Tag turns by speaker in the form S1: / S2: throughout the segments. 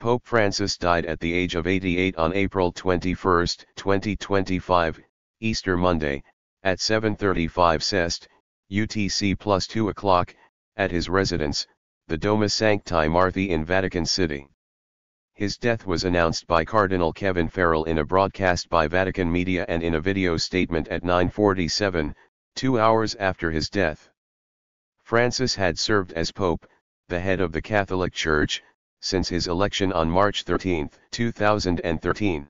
S1: Pope Francis died at the age of 88 on April 21, 2025, Easter Monday, at 7:35 CEST, UTC plus 2 o'clock, at his residence, the Casa Santa Marta in Vatican City. His death was announced by Cardinal Kevin Farrell in a broadcast by Vatican media and in a video statement at 9:47, 2 hours after his death. Francis had served as Pope, the head of the Catholic Church, since his election on March 13, 2013.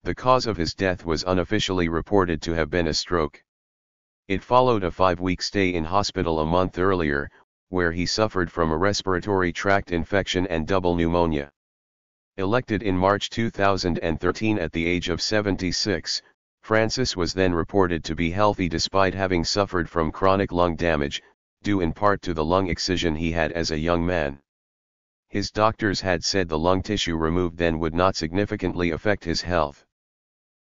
S1: The cause of his death was unofficially reported to have been a stroke. It followed a 5-week stay in hospital a month earlier, where he suffered from a respiratory tract infection and double pneumonia. Elected in March 2013 at the age of 76, Francis was then reported to be healthy despite having suffered from chronic lung damage, due in part to the lung excision he had as a young man. His doctors had said the lung tissue removed then would not significantly affect his health.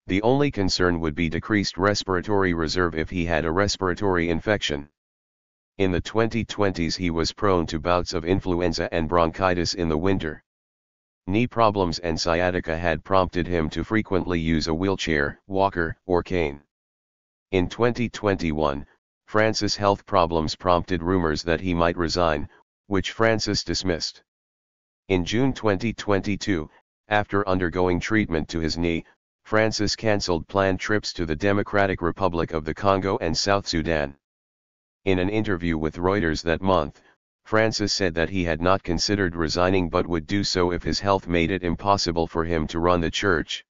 S1: The only concern would be decreased respiratory reserve if he had a respiratory infection. In the 2020s he was prone to bouts of influenza and bronchitis in the winter. Knee problems and sciatica had prompted him to frequently use a wheelchair, walker, or cane. In 2021, Francis' health problems prompted rumors that he might resign, which Francis dismissed. In June 2022, after undergoing treatment to his knee, Francis cancelled planned trips to the Democratic Republic of the Congo and South Sudan. In an interview with Reuters that month, Francis said that he had not considered resigning but would do so if his health made it impossible for him to run the church.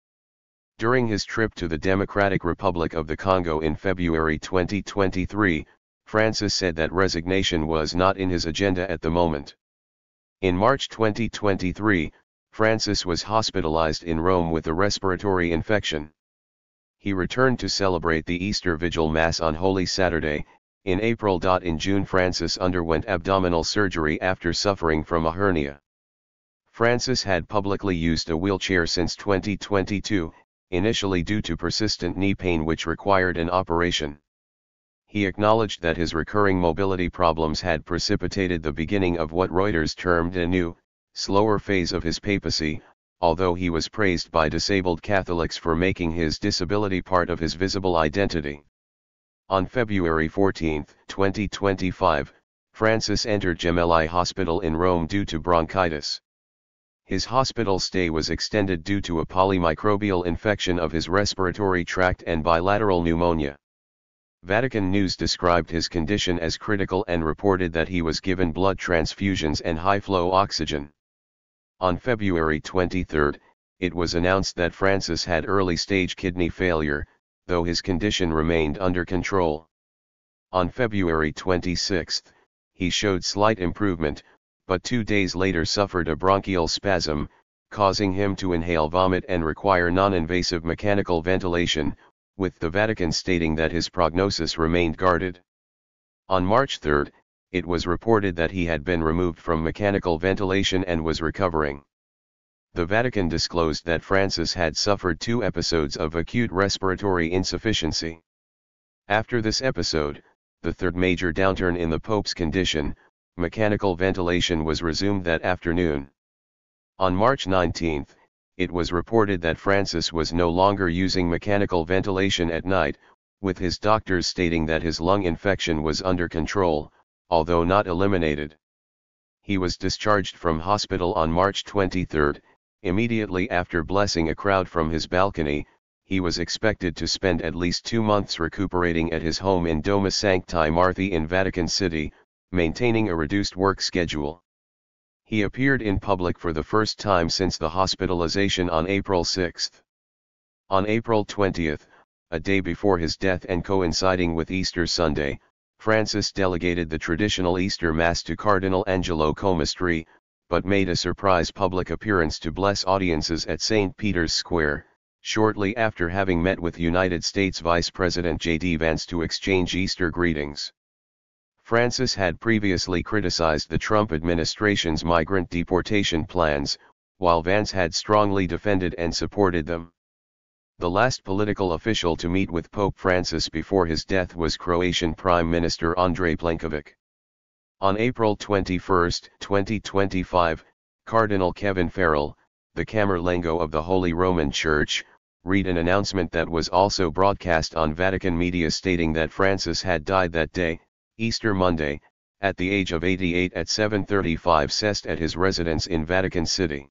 S1: During his trip to the Democratic Republic of the Congo in February 2023, Francis said that resignation was not in his agenda at the moment. In March 2023, Francis was hospitalized in Rome with a respiratory infection. He returned to celebrate the Easter Vigil Mass on Holy Saturday. In April. In June Francis underwent abdominal surgery after suffering from a hernia. Francis had publicly used a wheelchair since 2022, initially due to persistent knee pain which required an operation. He acknowledged that his recurring mobility problems had precipitated the beginning of what Reuters termed a new, slower phase of his papacy, although he was praised by disabled Catholics for making his disability part of his visible identity. On February 14, 2025, Francis entered Gemelli Hospital in Rome due to bronchitis. His hospital stay was extended due to a polymicrobial infection of his respiratory tract and bilateral pneumonia. Vatican News described his condition as critical and reported that he was given blood transfusions and high-flow oxygen. On February 23, it was announced that Francis had early-stage kidney failure, though his condition remained under control. On February 26, he showed slight improvement, but 2 days later suffered a bronchial spasm, causing him to inhale vomit and require non-invasive mechanical ventilation, with the Vatican stating that his prognosis remained guarded. On March 3, it was reported that he had been removed from mechanical ventilation and was recovering. The Vatican disclosed that Francis had suffered 2 episodes of acute respiratory insufficiency. After this episode, the third major downturn in the Pope's condition, mechanical ventilation was resumed that afternoon. On March 19, it was reported that Francis was no longer using mechanical ventilation at night, with his doctors stating that his lung infection was under control, although not eliminated. He was discharged from hospital on March 23. Immediately after blessing a crowd from his balcony, he was expected to spend at least 2 months recuperating at his home in Casa Santa Marta in Vatican City, maintaining a reduced work schedule. He appeared in public for the first time since the hospitalization on April 6. On April 20, a day before his death and coinciding with Easter Sunday, Francis delegated the traditional Easter Mass to Cardinal Angelo Comastri, but made a surprise public appearance to bless audiences at St. Peter's Square, shortly after having met with United States Vice President J.D. Vance to exchange Easter greetings. Francis had previously criticized the Trump administration's migrant deportation plans, while Vance had strongly defended and supported them. The last political official to meet with Pope Francis before his death was Croatian Prime Minister Andrej Plenković. On April 21, 2025, Cardinal Kevin Farrell, the Camerlengo of the Holy Roman Church, read an announcement that was also broadcast on Vatican media stating that Francis had died that day, Easter Monday, at the age of 88 at 7:35 Cest at his residence in Vatican City.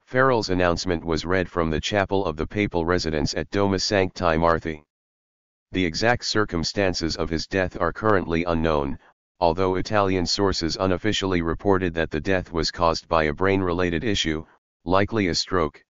S1: Farrell's announcement was read from the chapel of the papal residence at Casa Santa Marta. The exact circumstances of his death are currently unknown, although Italian sources unofficially reported that the death was caused by a brain-related issue, likely a stroke.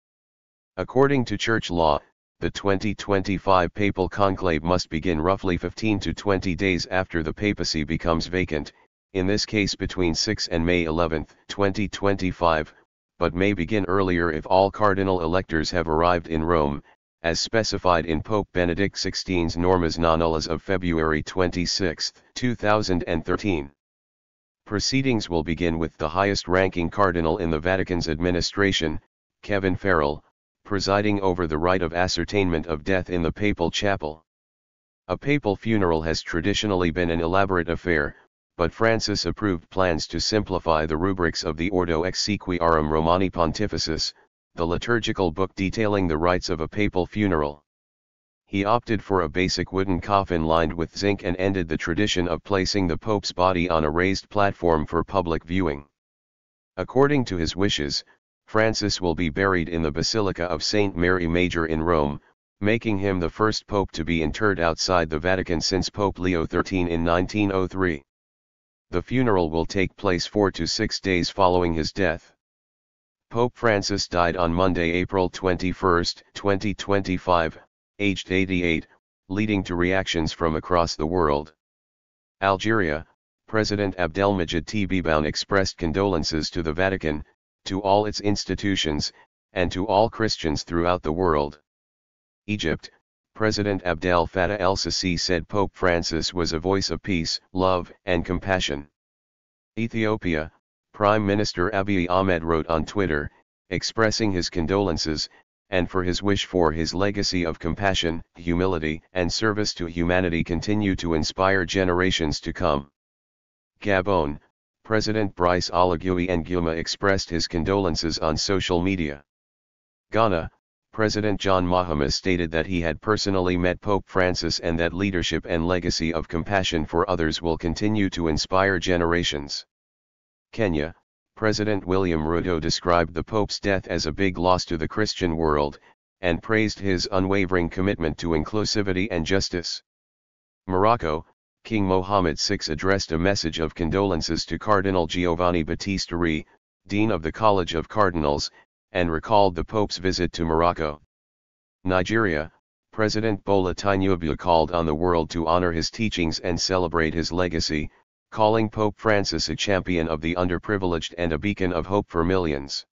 S1: According to church law, the 2025 papal conclave must begin roughly 15 to 20 days after the papacy becomes vacant, in this case between 6 and May 11, 2025, but may begin earlier if all cardinal electors have arrived in Rome, as specified in Pope Benedict XVI's Normas Non-Nullas of February 26, 2013. Proceedings will begin with the highest-ranking cardinal in the Vatican's administration, Kevin Farrell, presiding over the rite of ascertainment of death in the papal chapel. A papal funeral has traditionally been an elaborate affair, but Francis approved plans to simplify the rubrics of the Ordo Exequiarum Romani Pontificis, the liturgical book detailing the rites of a papal funeral. He opted for a basic wooden coffin lined with zinc and ended the tradition of placing the Pope's body on a raised platform for public viewing. According to his wishes, Francis will be buried in the Basilica of Saint Mary Major in Rome, making him the first pope to be interred outside the Vatican since Pope Leo XIII in 1903. The funeral will take place 4 to 6 days following his death. Pope Francis died on Monday, April 21, 2025, aged 88, leading to reactions from across the world. Algeria, President Abdelmajid Tebboune expressed condolences to the Vatican, to all its institutions, and to all Christians throughout the world. Egypt, President Abdel Fattah el-Sisi said Pope Francis was a voice of peace, love, and compassion. Ethiopia, Prime Minister Abiy Ahmed wrote on Twitter, expressing his condolences, and for his wish for his legacy of compassion, humility, and service to humanity continue to inspire generations to come. Gabon, President Brice Oligui Nguema expressed his condolences on social media. Ghana, President John Mahama stated that he had personally met Pope Francis and that leadership and legacy of compassion for others will continue to inspire generations. Kenya, President William Ruto described the Pope's death as a big loss to the Christian world, and praised his unwavering commitment to inclusivity and justice. Morocco, King Mohammed VI addressed a message of condolences to Cardinal Giovanni Battista Re, Dean of the College of Cardinals, and recalled the Pope's visit to Morocco. Nigeria, President Bola Tinubu called on the world to honor his teachings and celebrate his legacy, calling Pope Francis a champion of the underprivileged and a beacon of hope for millions.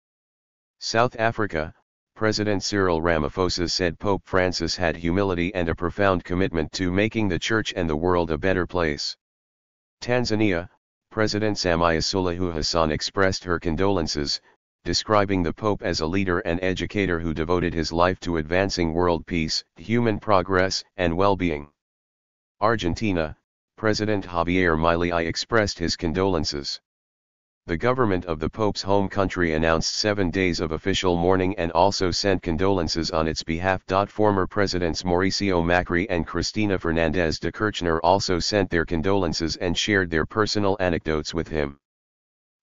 S1: South Africa, President Cyril Ramaphosa said Pope Francis had humility and a profound commitment to making the Church and the world a better place. Tanzania, President Samia Suluhu Hassan expressed her condolences, describing the Pope as a leader and educator who devoted his life to advancing world peace, human progress, and well-being. Argentina, President Javier Milei expressed his condolences. The government of the Pope's home country announced 7 days of official mourning and also sent condolences on its behalf. Former Presidents Mauricio Macri and Cristina Fernández de Kirchner also sent their condolences and shared their personal anecdotes with him.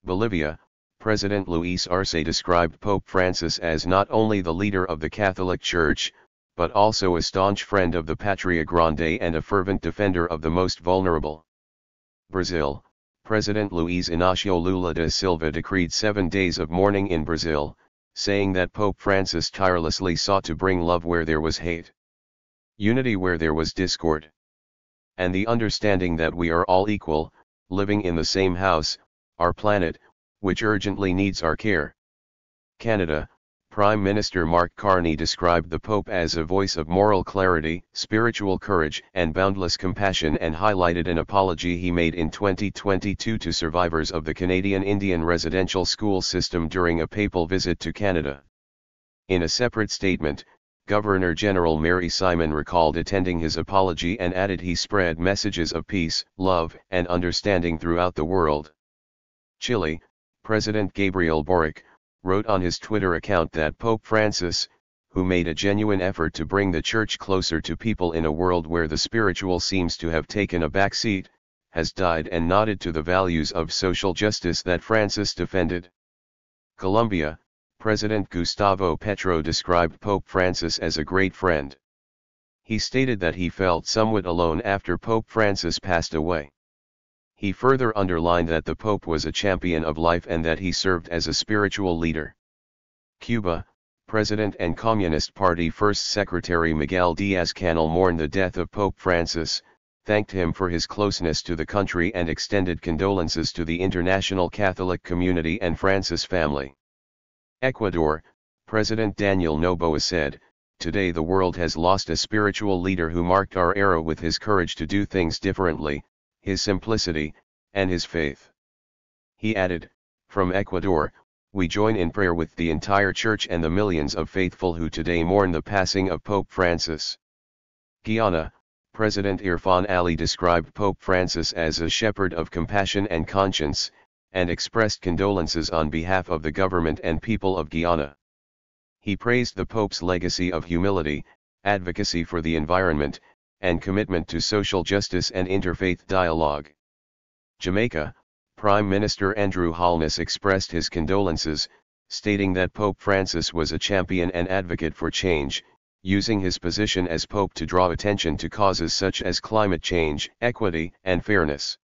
S1: Bolivia, President Luis Arce described Pope Francis as not only the leader of the Catholic Church, but also a staunch friend of the Patria Grande and a fervent defender of the most vulnerable. Brazil, President Luiz Inácio Lula da Silva decreed 7 days of mourning in Brazil, saying that Pope Francis tirelessly sought to bring love where there was hate, unity where there was discord, and the understanding that we are all equal, living in the same house, our planet, which urgently needs our care. Canada, Prime Minister Mark Carney described the Pope as a voice of moral clarity, spiritual courage, and boundless compassion, and highlighted an apology he made in 2022 to survivors of the Canadian Indian residential school system during a papal visit to Canada. In a separate statement, Governor-General Mary Simon recalled attending his apology and added he spread messages of peace, love, and understanding throughout the world. Chile, President Gabriel Boric, wrote on his Twitter account that Pope Francis, who made a genuine effort to bring the Church closer to people in a world where the spiritual seems to have taken a backseat, has died, and nodded to the values of social justice that Francis defended. Colombia, President Gustavo Petro described Pope Francis as a great friend. He stated that he felt somewhat alone after Pope Francis passed away. He further underlined that the Pope was a champion of life and that he served as a spiritual leader. Cuba, President and Communist Party First Secretary Miguel Díaz-Canel mourned the death of Pope Francis, thanked him for his closeness to the country and extended condolences to the international Catholic community and Francis family. Ecuador, President Daniel Noboa said, "Today the world has lost a spiritual leader who marked our era with his courage to do things differently, his simplicity, and his faith." He added, "From Ecuador, we join in prayer with the entire Church and the millions of faithful who today mourn the passing of Pope Francis." Guyana, President Irfan Ali described Pope Francis as a shepherd of compassion and conscience, and expressed condolences on behalf of the government and people of Guyana. He praised the Pope's legacy of humility, advocacy for the environment, and commitment to social justice and interfaith dialogue. Jamaica, Prime Minister Andrew Holness expressed his condolences, stating that Pope Francis was a champion and advocate for change, using his position as Pope to draw attention to causes such as climate change, equity, and fairness.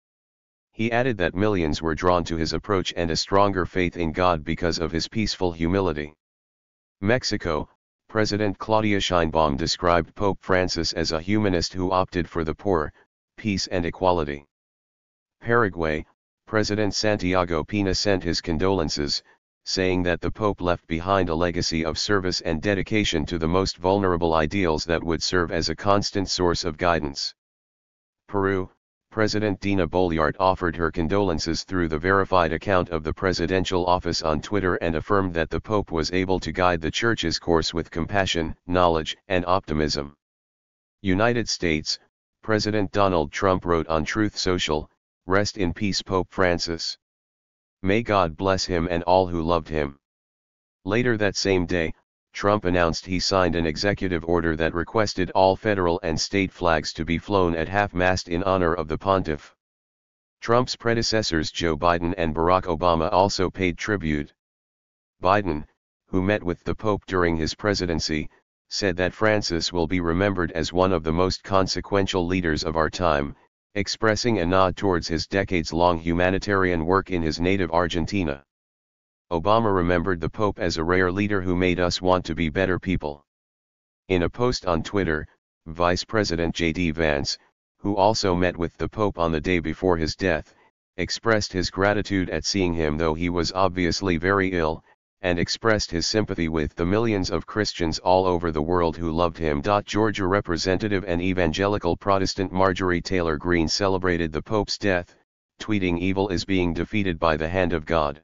S1: He added that millions were drawn to his approach and a stronger faith in God because of his peaceful humility. Mexico, President Claudia Sheinbaum described Pope Francis as a humanist who opted for the poor, peace and equality. Paraguay, President Santiago Peña sent his condolences, saying that the Pope left behind a legacy of service and dedication to the most vulnerable ideals that would serve as a constant source of guidance. Peru, President Dina Boluarte offered her condolences through the verified account of the presidential office on Twitter and affirmed that the Pope was able to guide the Church's course with compassion, knowledge, and optimism. United States, President Donald Trump wrote on Truth Social, "Rest in peace Pope Francis. May God bless him and all who loved him." Later that same day, Trump announced he signed an executive order that requested all federal and state flags to be flown at half-mast in honor of the pontiff. Trump's predecessors Joe Biden and Barack Obama also paid tribute. Biden, who met with the Pope during his presidency, said that Francis will be remembered as one of the most consequential leaders of our time, expressing a nod towards his decades-long humanitarian work in his native Argentina. Obama remembered the Pope as a rare leader who made us want to be better people. In a post on Twitter, Vice President J.D. Vance, who also met with the Pope on the day before his death, expressed his gratitude at seeing him though he was obviously very ill, and expressed his sympathy with the millions of Christians all over the world who loved him. Georgia Representative and evangelical Protestant Marjorie Taylor Greene celebrated the Pope's death, tweeting, "Evil is being defeated by the hand of God."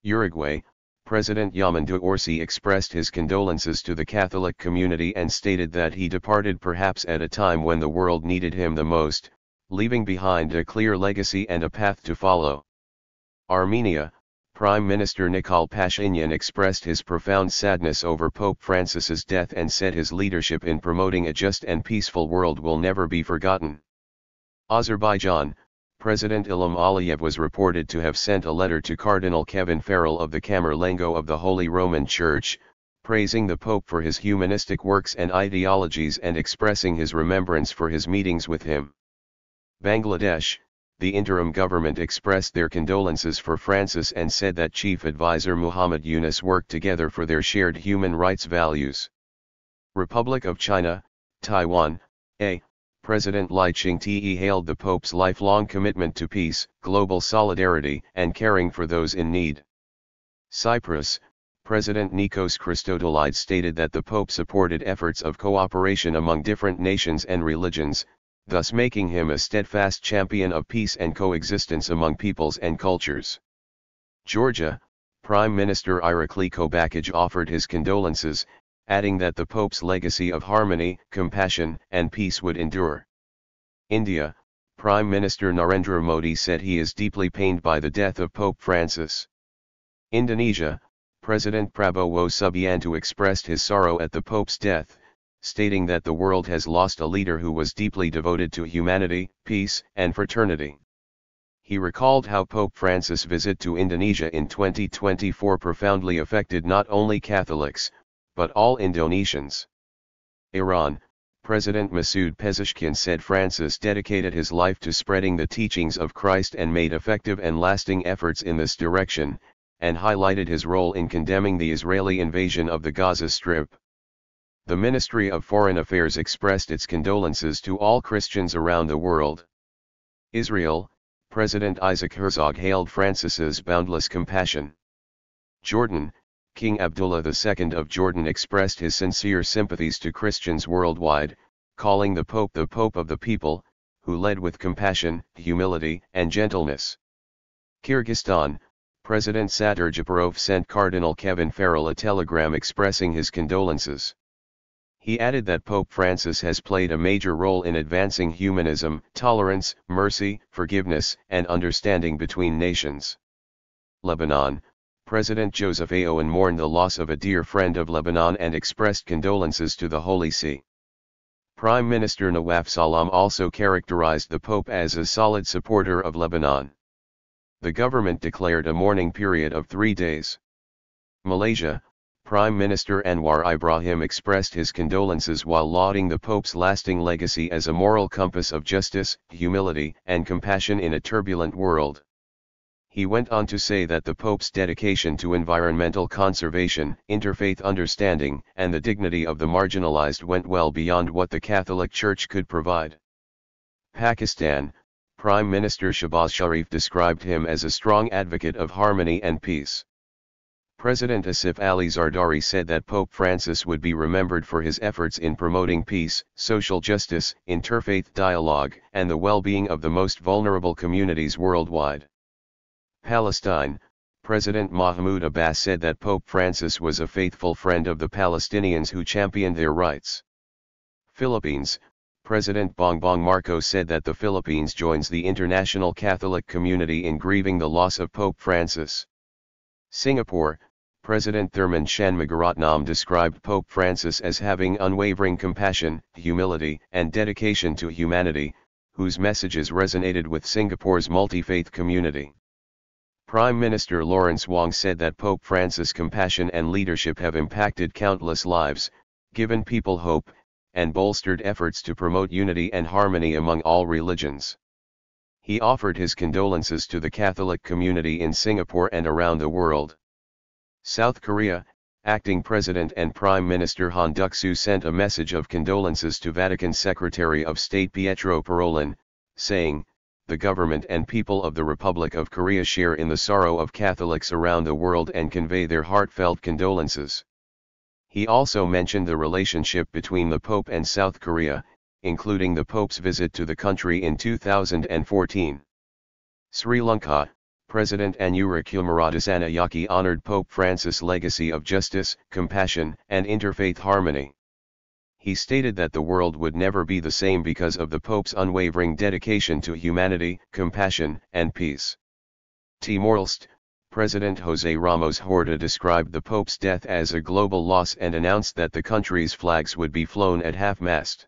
S1: Uruguay, President Yamandu Orsi expressed his condolences to the Catholic community and stated that he departed perhaps at a time when the world needed him the most, leaving behind a clear legacy and a path to follow. Armenia, Prime Minister Nikol Pashinyan expressed his profound sadness over Pope Francis's death and said his leadership in promoting a just and peaceful world will never be forgotten. Azerbaijan, President Ilham Aliyev was reported to have sent a letter to Cardinal Kevin Farrell of the Camerlengo of the Holy Roman Church, praising the Pope for his humanistic works and ideologies and expressing his remembrance for his meetings with him. Bangladesh, the interim government expressed their condolences for Francis and said that Chief Advisor Muhammad Yunus worked together for their shared human rights values. Republic of China, Taiwan, President Lai Ching-te hailed the Pope's lifelong commitment to peace, global solidarity, and caring for those in need. Cyprus, President Nikos Christodoulidis stated that the Pope supported efforts of cooperation among different nations and religions, thus making him a steadfast champion of peace and coexistence among peoples and cultures. Georgia, Prime Minister Irakli Kobakaj offered his condolences, adding that the Pope's legacy of harmony, compassion, and peace would endure. India, Prime Minister Narendra Modi said he is deeply pained by the death of Pope Francis. Indonesia, President Prabowo Subianto expressed his sorrow at the Pope's death, stating that the world has lost a leader who was deeply devoted to humanity, peace, and fraternity. He recalled how Pope Francis' visit to Indonesia in 2024 profoundly affected not only Catholics, but all Indonesians. Iran, President Masoud Pezeshkian said Francis dedicated his life to spreading the teachings of Christ and made effective and lasting efforts in this direction, and highlighted his role in condemning the Israeli invasion of the Gaza Strip. The Ministry of Foreign Affairs expressed its condolences to all Christians around the world. Israel, President Isaac Herzog hailed Francis's boundless compassion. Jordan, King Abdullah II of Jordan expressed his sincere sympathies to Christians worldwide, calling the Pope of the people, who led with compassion, humility, and gentleness. Kyrgyzstan, President Sadir Japarov sent Cardinal Kevin Farrell a telegram expressing his condolences. He added that Pope Francis has played a major role in advancing humanism, tolerance, mercy, forgiveness, and understanding between nations. Lebanon, President Joseph Aoun mourned the loss of a dear friend of Lebanon and expressed condolences to the Holy See. Prime Minister Nawaf Salam also characterized the Pope as a solid supporter of Lebanon. The government declared a mourning period of 3 days. Malaysia, Prime Minister Anwar Ibrahim expressed his condolences while lauding the Pope's lasting legacy as a moral compass of justice, humility, and compassion in a turbulent world. He went on to say that the Pope's dedication to environmental conservation, interfaith understanding, and the dignity of the marginalized went well beyond what the Catholic Church could provide. Pakistan, Prime Minister Shahbaz Sharif described him as a strong advocate of harmony and peace. President Asif Ali Zardari said that Pope Francis would be remembered for his efforts in promoting peace, social justice, interfaith dialogue, and the well-being of the most vulnerable communities worldwide. Palestine, President Mahmoud Abbas said that Pope Francis was a faithful friend of the Palestinians who championed their rights. Philippines, President Bongbong Marcos said that the Philippines joins the international Catholic community in grieving the loss of Pope Francis. Singapore, President Thurman Shanmugaratnam described Pope Francis as having unwavering compassion, humility, and dedication to humanity, whose messages resonated with Singapore's multi-faith community. Prime Minister Lawrence Wong said that Pope Francis' compassion and leadership have impacted countless lives, given people hope, and bolstered efforts to promote unity and harmony among all religions. He offered his condolences to the Catholic community in Singapore and around the world. South Korea, Acting President and Prime Minister Han Duck-soo sent a message of condolences to Vatican Secretary of State Pietro Parolin, saying, "The government and people of the Republic of Korea share in the sorrow of Catholics around the world and convey their heartfelt condolences." He also mentioned the relationship between the Pope and South Korea, including the Pope's visit to the country in 2014. Sri Lanka, President Anura Coomarasana honored Pope Francis' legacy of justice, compassion, and interfaith harmony. He stated that the world would never be the same because of the Pope's unwavering dedication to humanity, compassion, and peace. Timor-Leste, President José Ramos Horta described the Pope's death as a global loss and announced that the country's flags would be flown at half-mast.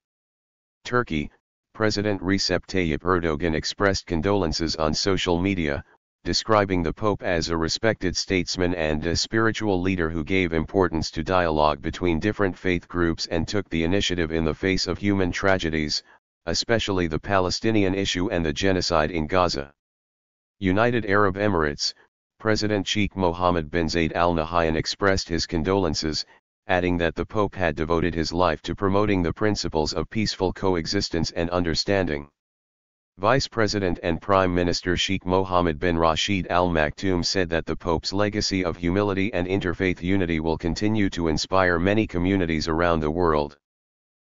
S1: Turkey, President Recep Tayyip Erdogan expressed condolences on social media, describing the Pope as a respected statesman and a spiritual leader who gave importance to dialogue between different faith groups and took the initiative in the face of human tragedies, especially the Palestinian issue and the genocide in Gaza. United Arab Emirates, President Sheikh Mohammed bin Zayed Al Nahyan expressed his condolences, adding that the Pope had devoted his life to promoting the principles of peaceful coexistence and understanding. Vice President and Prime Minister Sheikh Mohammed bin Rashid Al Maktoum said that the Pope's legacy of humility and interfaith unity will continue to inspire many communities around the world.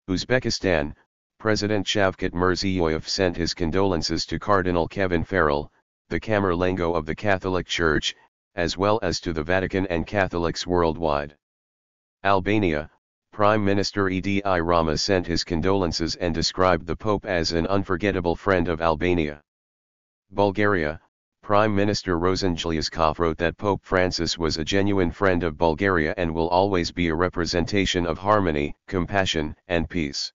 S1: Uzbekistan, President Shavkat Mirziyoyev sent his condolences to Cardinal Kevin Farrell, the Camerlengo of the Catholic Church, as well as to the Vatican and Catholics worldwide. Albania, Prime Minister Edi Rama sent his condolences and described the Pope as an unforgettable friend of Albania. Bulgaria, Prime Minister Rosen Železkov wrote that Pope Francis was a genuine friend of Bulgaria and will always be a representation of harmony, compassion, and peace.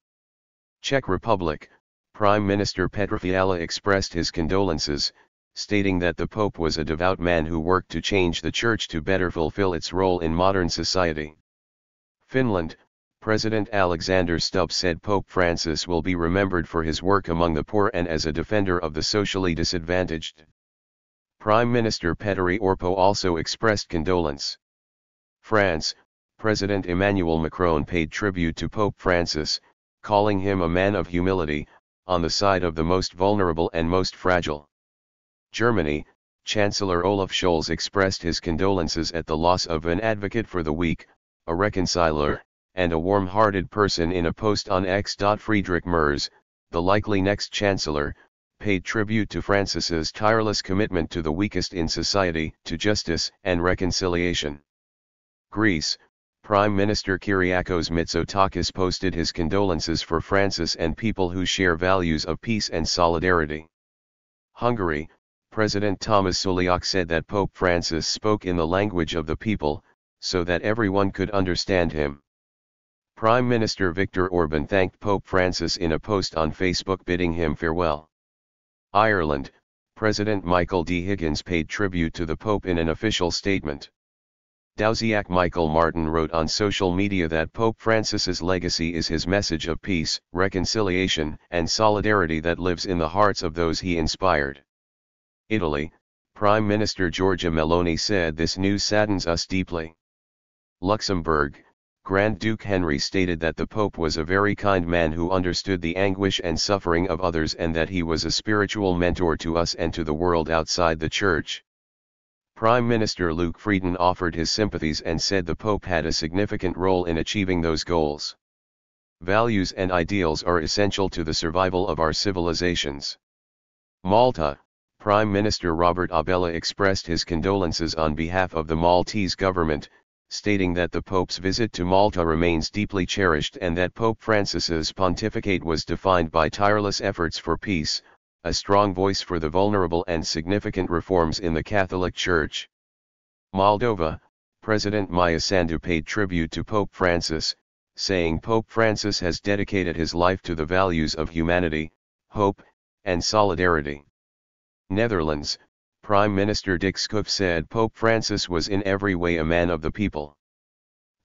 S1: Czech Republic, Prime Minister Petr Fiala expressed his condolences, stating that the Pope was a devout man who worked to change the Church to better fulfill its role in modern society. Finland, President Alexander Stubb said Pope Francis will be remembered for his work among the poor and as a defender of the socially disadvantaged. Prime Minister Petteri Orpo also expressed condolence. France, President Emmanuel Macron paid tribute to Pope Francis, calling him a man of humility, on the side of the most vulnerable and most fragile. Germany, Chancellor Olaf Scholz expressed his condolences at the loss of an advocate for the weak, a reconciler, and a warm-hearted person in a post on X. Friedrich Merz, the likely next Chancellor, paid tribute to Francis's tireless commitment to the weakest in society, to justice and reconciliation. Greece, Prime Minister Kyriakos Mitsotakis posted his condolences for Francis and people who share values of peace and solidarity. Hungary, President Thomas Suliak said that Pope Francis spoke in the language of the people, so that everyone could understand him. Prime Minister Viktor Orban thanked Pope Francis in a post on Facebook bidding him farewell. Ireland, President Michael D. Higgins paid tribute to the Pope in an official statement. Dowsiak Michael Martin wrote on social media that Pope Francis's legacy is his message of peace, reconciliation, and solidarity that lives in the hearts of those he inspired. Italy, Prime Minister Giorgia Meloni said this news saddens us deeply. Luxembourg, Grand Duke Henry stated that the Pope was a very kind man who understood the anguish and suffering of others and that he was a spiritual mentor to us and to the world outside the Church. Prime Minister Luke Frieden offered his sympathies and said the Pope had a significant role in achieving those goals. Values and ideals are essential to the survival of our civilizations. Malta, Prime Minister Robert Abella expressed his condolences on behalf of the Maltese government, stating that the Pope's visit to Malta remains deeply cherished and that Pope Francis's pontificate was defined by tireless efforts for peace, a strong voice for the vulnerable and significant reforms in the Catholic Church. Moldova, President Maia Sandu paid tribute to Pope Francis, saying Pope Francis has dedicated his life to the values of humanity, hope, and solidarity. Netherlands, Prime Minister Dick Schoof said Pope Francis was in every way a man of the people.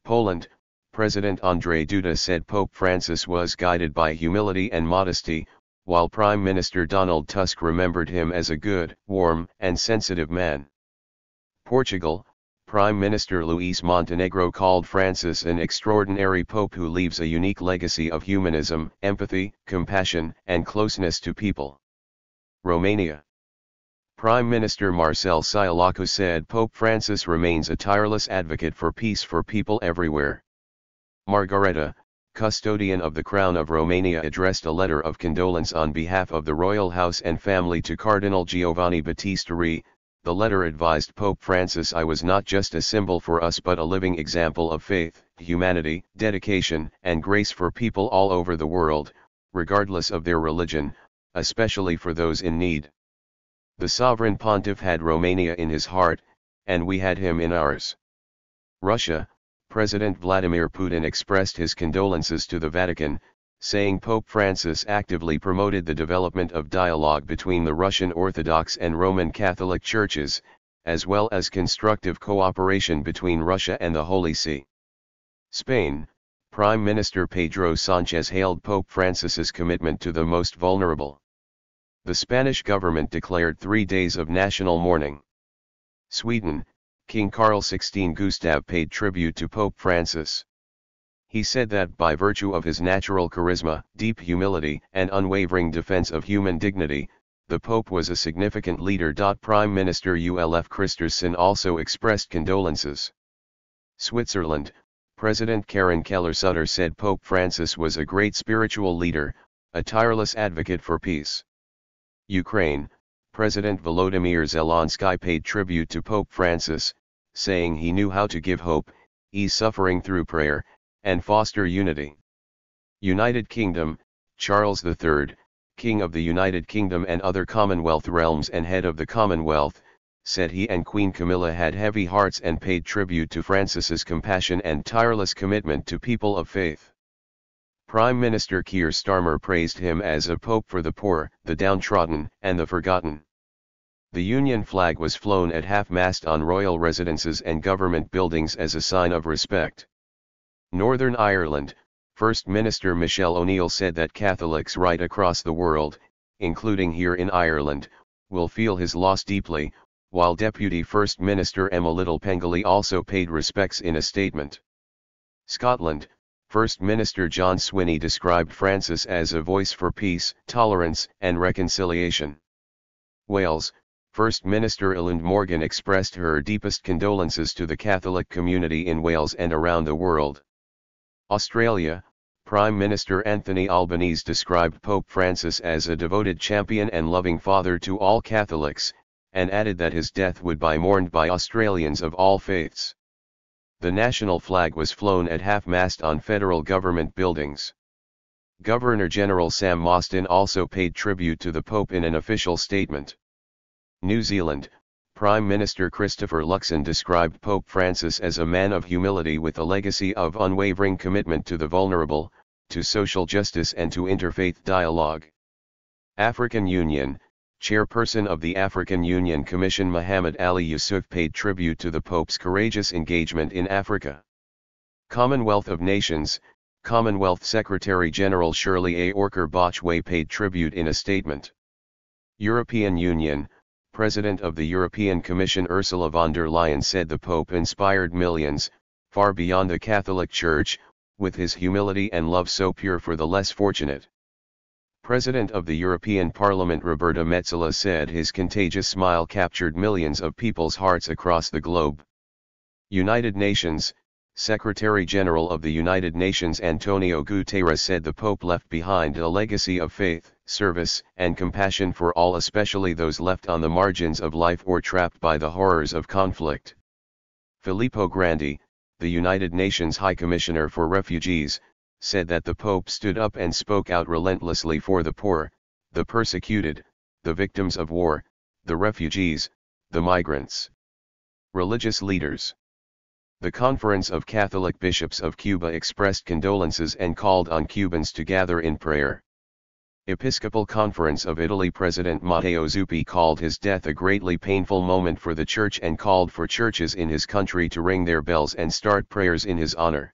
S1: Poland, President Andrzej Duda said Pope Francis was guided by humility and modesty, while Prime Minister Donald Tusk remembered him as a good, warm, and sensitive man. Portugal, Prime Minister Luís Montenegro called Francis an extraordinary pope who leaves a unique legacy of humanism, empathy, compassion, and closeness to people. Romania. Prime Minister Marcel Ciolacu said Pope Francis remains a tireless advocate for peace for people everywhere. Margareta, custodian of the Crown of Romania, addressed a letter of condolence on behalf of the royal house and family to Cardinal Giovanni Battista Re. The letter advised Pope Francis, "I was not just a symbol for us but a living example of faith, humanity, dedication, and grace for people all over the world, regardless of their religion, especially for those in need." The sovereign pontiff had Romania in his heart, and we had him in ours. Russia, President Vladimir Putin expressed his condolences to the Vatican, saying Pope Francis actively promoted the development of dialogue between the Russian Orthodox and Roman Catholic churches, as well as constructive cooperation between Russia and the Holy See. Spain, Prime Minister Pedro Sánchez hailed Pope Francis's commitment to the most vulnerable. The Spanish government declared 3 days of national mourning. Sweden, King Carl XVI Gustaf paid tribute to Pope Francis. He said that by virtue of his natural charisma, deep humility, and unwavering defense of human dignity, the Pope was a significant leader. Prime Minister Ulf Kristersson also expressed condolences. Switzerland, President Karen Keller-Sutter said Pope Francis was a great spiritual leader, a tireless advocate for peace. Ukraine, President Volodymyr Zelensky paid tribute to Pope Francis, saying he knew how to give hope, ease suffering through prayer, and foster unity. United Kingdom, Charles III, King of the United Kingdom and other Commonwealth realms and head of the Commonwealth, said he and Queen Camilla had heavy hearts and paid tribute to Francis's compassion and tireless commitment to people of faith. Prime Minister Keir Starmer praised him as a pope for the poor, the downtrodden, and the forgotten. The Union flag was flown at half-mast on royal residences and government buildings as a sign of respect. Northern Ireland, First Minister Michelle O'Neill said that Catholics right across the world, including here in Ireland, will feel his loss deeply, while Deputy First Minister Emma Little Pengelly also paid respects in a statement. Scotland, First Minister John Swinney described Francis as a voice for peace, tolerance, and reconciliation. Wales, First Minister Eluned Morgan expressed her deepest condolences to the Catholic community in Wales and around the world. Australia, Prime Minister Anthony Albanese described Pope Francis as a devoted champion and loving father to all Catholics, and added that his death would be mourned by Australians of all faiths. The national flag was flown at half-mast on federal government buildings. Governor-General Sam Mostyn also paid tribute to the Pope in an official statement. New Zealand, Prime Minister Christopher Luxon described Pope Francis as a man of humility with a legacy of unwavering commitment to the vulnerable, to social justice and to interfaith dialogue. African Union, Chairperson of the African Union Commission Muhammad Ali Yusuf paid tribute to the Pope's courageous engagement in Africa. Commonwealth of Nations, Commonwealth Secretary-General Shirley A. Orker-Botchway paid tribute in a statement. European Union, President of the European Commission Ursula von der Leyen said the Pope inspired millions, far beyond the Catholic Church, with his humility and love so pure for the less fortunate. President of the European Parliament Roberta Metsola said his contagious smile captured millions of people's hearts across the globe. United Nations, Secretary-General of the United Nations Antonio Guterres said the Pope left behind a legacy of faith, service, and compassion for all, especially those left on the margins of life or trapped by the horrors of conflict. Filippo Grandi, the United Nations High Commissioner for Refugees, said that the Pope stood up and spoke out relentlessly for the poor, the persecuted, the victims of war, the refugees, the migrants. Religious leaders. The Conference of Catholic Bishops of Cuba expressed condolences and called on Cubans to gather in prayer. Episcopal Conference of Italy President Matteo Zuppi called his death a greatly painful moment for the Church and called for churches in his country to ring their bells and start prayers in his honor.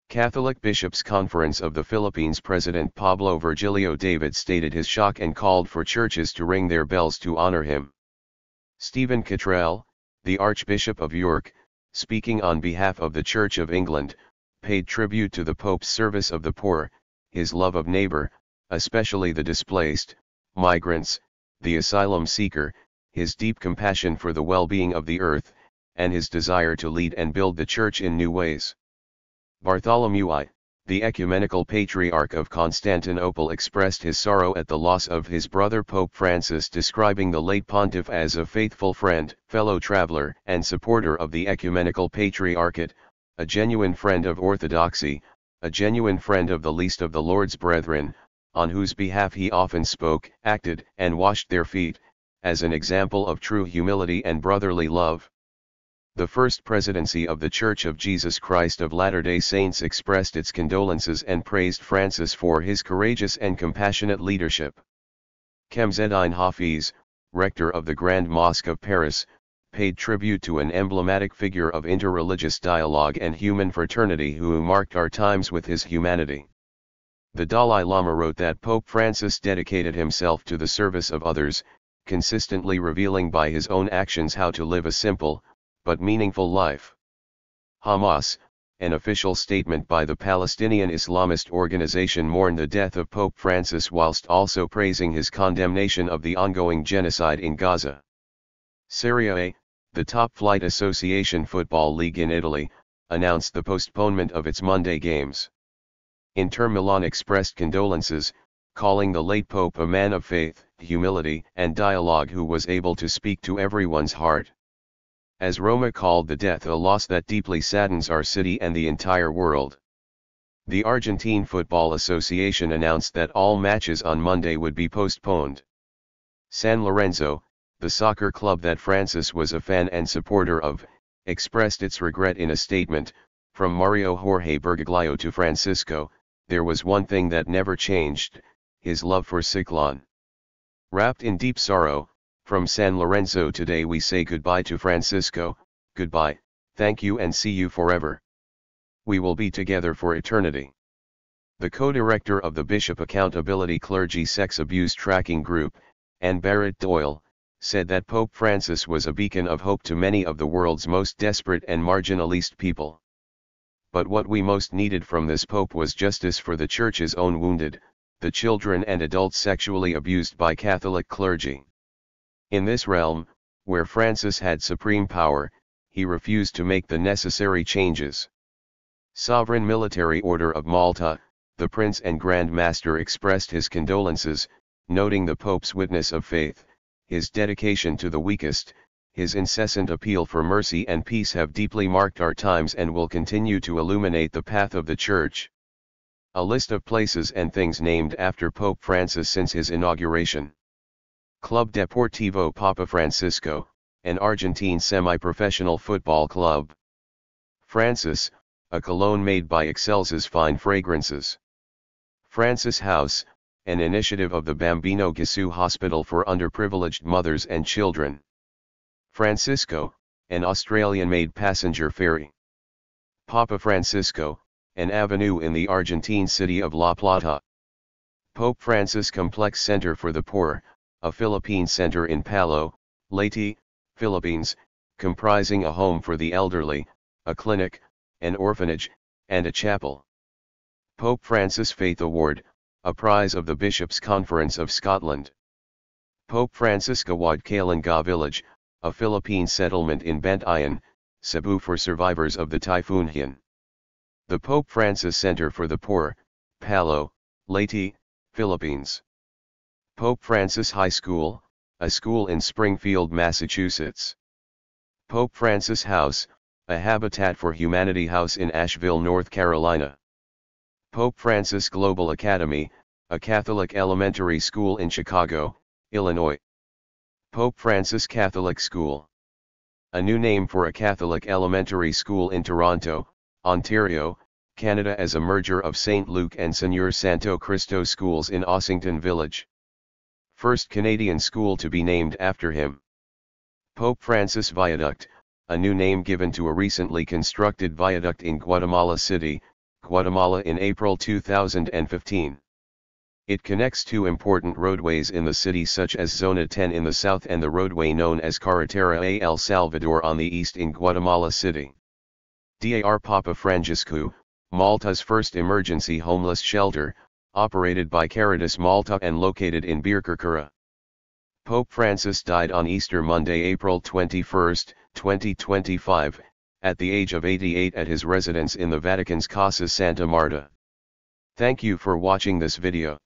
S1: Catholic Bishops' Conference of the Philippines President Pablo Virgilio David stated his shock and called for churches to ring their bells to honor him. Stephen Cottrell, the Archbishop of York, speaking on behalf of the Church of England, paid tribute to the Pope's service of the poor, his love of neighbor, especially the displaced, migrants, the asylum seeker, his deep compassion for the well-being of the earth, and his desire to lead and build the Church in new ways. Bartholomew I, the Ecumenical Patriarch of Constantinople, expressed his sorrow at the loss of his brother Pope Francis, describing the late pontiff as a faithful friend, fellow traveler, and supporter of the Ecumenical Patriarchate, a genuine friend of orthodoxy, a genuine friend of the least of the Lord's brethren, on whose behalf he often spoke, acted, and washed their feet, as an example of true humility and brotherly love. The First Presidency of the Church of Jesus Christ of Latter-day Saints expressed its condolences and praised Francis for his courageous and compassionate leadership. Kemzeddine Hafiz, rector of the Grand Mosque of Paris, paid tribute to an emblematic figure of interreligious dialogue and human fraternity who marked our times with his humanity. The Dalai Lama wrote that Pope Francis dedicated himself to the service of others, consistently revealing by his own actions how to live a simple, but meaningful life. Hamas, an official statement by the Palestinian Islamist organization, mourned the death of Pope Francis whilst also praising his condemnation of the ongoing genocide in Gaza. Serie A, the top-flight association football league in Italy, announced the postponement of its Monday games. Inter Milan expressed condolences, calling the late Pope a man of faith, humility, and dialogue who was able to speak to everyone's heart. As Roma called the death a loss that deeply saddens our city and the entire world. The Argentine Football Association announced that all matches on Monday would be postponed. San Lorenzo, the soccer club that Francis was a fan and supporter of, expressed its regret in a statement. From Mario Jorge Bergoglio to Francisco, there was one thing that never changed, his love for Ciclón. Wrapped in deep sorrow, from San Lorenzo today we say goodbye to Francisco, goodbye, thank you and see you forever. We will be together for eternity. The co-director of the Bishop Accountability Clergy Sex Abuse Tracking Group, Anne Barrett Doyle, said that Pope Francis was a beacon of hope to many of the world's most desperate and marginalized people. But what we most needed from this Pope was justice for the Church's own wounded, the children and adults sexually abused by Catholic clergy. In this realm, where Francis had supreme power, he refused to make the necessary changes. Sovereign Military Order of Malta, the Prince and Grand Master expressed his condolences, noting the Pope's witness of faith, his dedication to the weakest, his incessant appeal for mercy and peace have deeply marked our times and will continue to illuminate the path of the Church. A list of places and things named after Pope Francis since his inauguration. Club Deportivo Papa Francisco, an Argentine semi-professional football club. Francis, a cologne made by Excelsa's Fine Fragrances. Francis House, an initiative of the Bambino Gesù Hospital for underprivileged mothers and children. Francisco, an Australian-made passenger ferry. Papa Francisco, an avenue in the Argentine city of La Plata. Pope Francis Complex Center for the Poor, a Philippine center in Palo, Leyte, Philippines, comprising a home for the elderly, a clinic, an orphanage, and a chapel. Pope Francis Faith Award, a prize of the Bishops' Conference of Scotland. Pope Francis Gawad Kalinga Village, a Philippine settlement in Bantayan, Cebu for survivors of the Typhoon Haiyan. The Pope Francis Center for the Poor, Palo, Leyte, Philippines. Pope Francis High School, a school in Springfield, Massachusetts. Pope Francis House, a Habitat for Humanity house in Asheville, North Carolina. Pope Francis Global Academy, a Catholic elementary school in Chicago, Illinois. Pope Francis Catholic School. A new name for a Catholic elementary school in Toronto, Ontario, Canada as a merger of St. Luke and Señor Santo Cristo schools in Ossington Village. First Canadian school to be named after him. Pope Francis Viaduct, a new name given to a recently constructed viaduct in Guatemala City, Guatemala in April 2015. It connects two important roadways in the city such as Zona 10 in the south and the roadway known as Carretera a El Salvador on the east in Guatemala City. Dar Papa Franciscu, Malta's first emergency homeless shelter, operated by Caritas Malta and located in Birkirkara. Pope Francis died on Easter Monday, April 21, 2025, at the age of 88 at his residence in the Vatican's Casa Santa Marta. Thank you for watching this video.